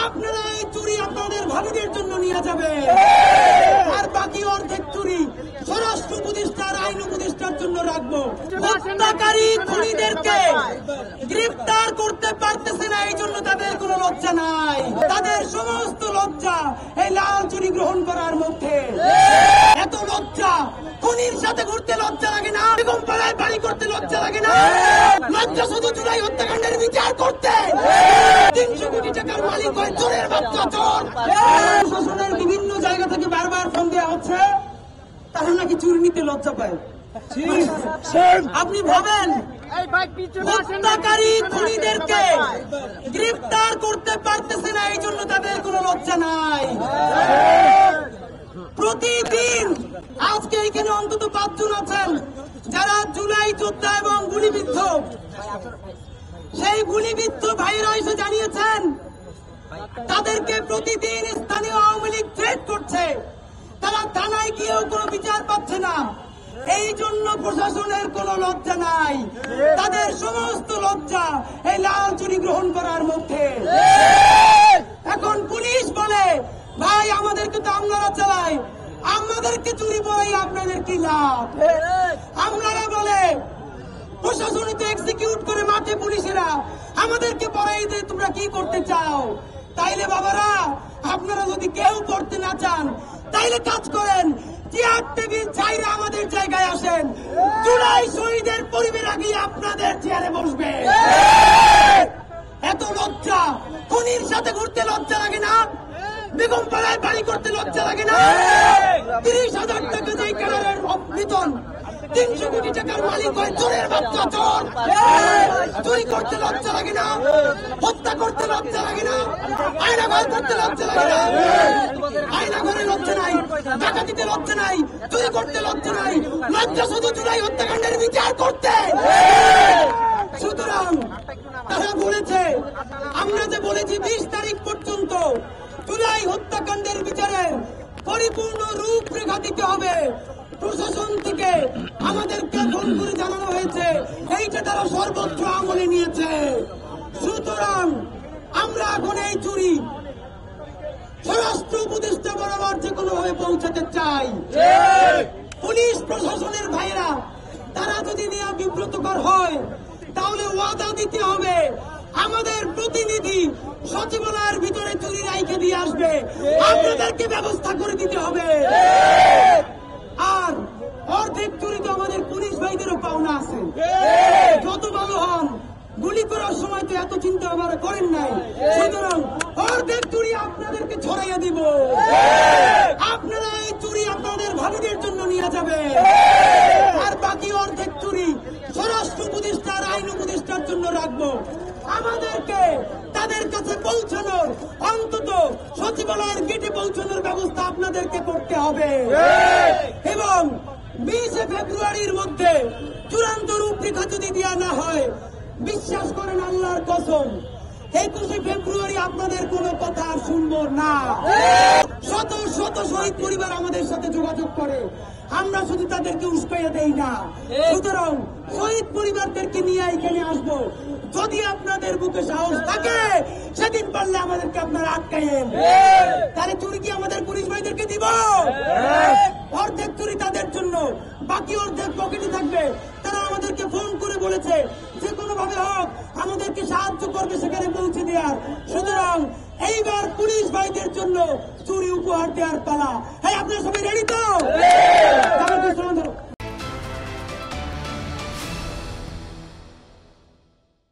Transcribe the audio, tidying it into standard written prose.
আপনারা এই চুরি আপনাদের ভাবিদের জন্য নিয়ে যাবে, আর বাকি অর্ধেক চুরি স্বরাষ্ট্র উপদেষ্টার আইন উপদেষ্টার জন্য রাখবো। হত্যাকারী খুনিদেরকে গ্রেফতার করতে পারতেছে না, এই জন্য তাদের কোনো লজ্জা নাই। তাদের সমস্ত লজ্জা এই লাল চুরি গ্রহণ করার মধ্যে। এত লজ্জা, খুনির সাথে ঘুরতে লজ্জা লাগে না? বেগম পাড়ায় বাড়ি করতে লজ্জা লাগে না? লজ্জা শুধু জুলাই হত্যাকাণ্ডের বিচার করতে 300 কোটি টাকার মালিক হয় চোরের বাচ্চা চোর। প্রশাসনের বিভিন্ন জায়গা থেকে বারবার ফোন দেওয়া হচ্ছে তারা নাকি চুরি নিতে লজ্জা পায়। আপনি ভাবেন হত্যাকারী খুনিদেরকে গ্রেফতার করতে পারতেছে না, এই জন্য তাদের কোনো লজ্জা নাই। প্রতিদিন আজকে এখানে অন্তত 5 জন আছেন যারা জুলাই যোদ্ধা এবং গুলিবিদ্ধ। সেই গুলিবিদ্ধ ভাইরা এসে জানিয়েছেন তাদেরকে প্রতিদিন স্থানীয় আওয়ামী লীগ থ্রেট করছে, তারা থানায় গিয়েও কোনো বিচার পাচ্ছে না। এই জন্য প্রশাসনের কোনো লজ্জা নাই, তাদের সমস্ত লজ্জা এই লাল চুরি গ্রহণ করার মধ্যে। এখন পুলিশ বলে ভাই আমাদেরকে তো আমলারা চালায়, আমাদেরকে চুরি বলাই আপনাদের কি লাভ? আমলারা বলে প্রশাসনই তো এক্সিকিউট করে মাঠে পুলিশেরা, আমাদেরকে পড়াই দিয়ে তোমরা কি করতে চাও? তাইলে বাবারা আপনারা যদি কেউ করতে না চান তাইলে কাজ করেন, চেয়ার টেবিল ছাইরে আমাদের জায়গায় আসেন, জুলাই শহীদের পরিবারে গিয়ে আপনাদের চেয়ারে বসবে। এত লজ্জা, খুনির সাথে ঘুরতে লজ্জা লাগে না? বেগম পাড়ায় বাড়ি করতে লজ্জা লাগে না? 30,000 টাকা যেই কারারের বেতন 300 কোটি টাকার মালিক হয় চোরের বাচ্চা চোর। চুরি করতে লজ্জা লাগে না? হত্যা করতে লজ্জা লাগে না? আয়নাঘর করতে লজ্জা লাগে না? আয়নাঘরে লজ্জা নাই, ডাকাতিতে লজ্জা নাই, চুরি করতে লজ্জা নাই, লজ্জা শুধু জুলাই হত্যাকাণ্ডের বিচার করতে। সুতরাং তারা বলেছে, আমরা যে বলেছি 20 তারিখ পর্যন্ত জুলাই হত্যাকাণ্ডের বিচারের পরিপূর্ণ রূপরেখা দিতে হবে, প্রশাসন থেকে আমাদেরকে ফোন করে জানানো হয়েছে এইটা তারা সর্বোচ্চ আমলে নিয়েছে। সুতরাং আমরা এখন এই চুরি স্বরাষ্ট্র উপদেষ্টা বরাবর যে কোনো ভাবে পৌঁছাতে চাই। পুলিশ প্রশাসনের ভাইরা তারা যদি নেওয়া বিব্রতকর হয় তাহলে ওয়াদা দিতে হবে আমাদের প্রতিনিধি সচিবালয়ের ভিতরে চুরি রাইখে দিয়ে আসবে, আপনাদেরকে ব্যবস্থা করে দিতে হবে। আর অর্ধেক চুরি তো আমাদের পুলিশ ভাইদেরও পাওনা আছে। যত ভালো হন, গুলি করার সময় তো এত চিন্তা ভাবনা করেন নাই, সুতরাং অর্ধেক চুরি আপনাদেরকে ছড়াইয়া দিব। আপনারা এই চুরি আপনাদের ভাবিদের জন্য নিয়ে যাবে, আর বাকি অর্ধেক চুরি স্বরাষ্ট্র উপদেষ্টার আইন উপদেষ্টার জন্য রাখবো। আমাদেরকে তাদের কাছে পৌঁছানোর, অন্তত সচিবালয়ের গেটে পৌঁছানোর ব্যবস্থা আপনাদেরকে করতে হবে। এবং 20 ফেব্রুয়ারির মধ্যে চূড়ান্ত রূপরেখা যদি দেওয়া না হয়, বিশ্বাস করেন আল্লাহর কসম 21 ফেব্রুয়ারি আপনাদের কোনো কথা আর শুনবো না। শত শত শহীদ পরিবার আমাদের সাথে যোগাযোগ করে, আমরা শুধু তাদেরকে উস্কাইয়া দেই না। সুতরাং শহীদ পরিবারদেরকে নিয়ে এখানে আসবো, যদি আপনাদের বুকে সাহস থাকে সেদিন পারলে আমাদেরকে আপনারা আটকাইয়েন। তাহলে চুরি কি আমাদের পুলিশ ভাইদেরকে দিব? অর্ধেক চুরি তাদের জন্য, বাকি অর্ধেক পকেটে থাকবে। তারা আমাদেরকে ফোন করে বলেছে যে কোনো ভাবে হোক আমাদেরকে সাহায্য করবে সেখানে পৌঁছে দেওয়ার। সুতরাং এইবার পুলিশ ভাইদের জন্য চুরি উপহার দেওয়ার পালা। হ্যাঁ, আপনারা সবাই রেডি তো?